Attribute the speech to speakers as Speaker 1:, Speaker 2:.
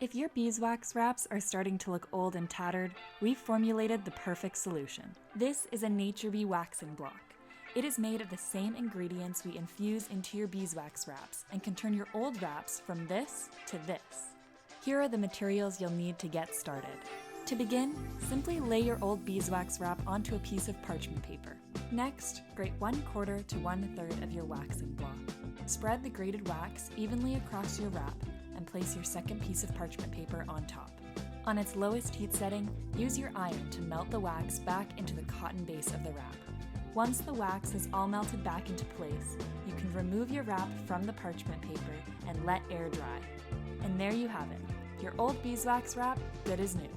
Speaker 1: If your beeswax wraps are starting to look old and tattered, we've formulated the perfect solution. This is a Nature Bee waxing block. It is made of the same ingredients we infuse into your beeswax wraps and can turn your old wraps from this to this. Here are the materials you'll need to get started. To begin, simply lay your old beeswax wrap onto a piece of parchment paper. Next, grate 1/4 to 1/3 of your waxing block. Spread the grated wax evenly across your wrap and place your second piece of parchment paper on top. On its lowest heat setting, use your iron to melt the wax back into the cotton base of the wrap. Once the wax has all melted back into place, you can remove your wrap from the parchment paper and let air dry. And there you have it, your old beeswax wrap, good as new.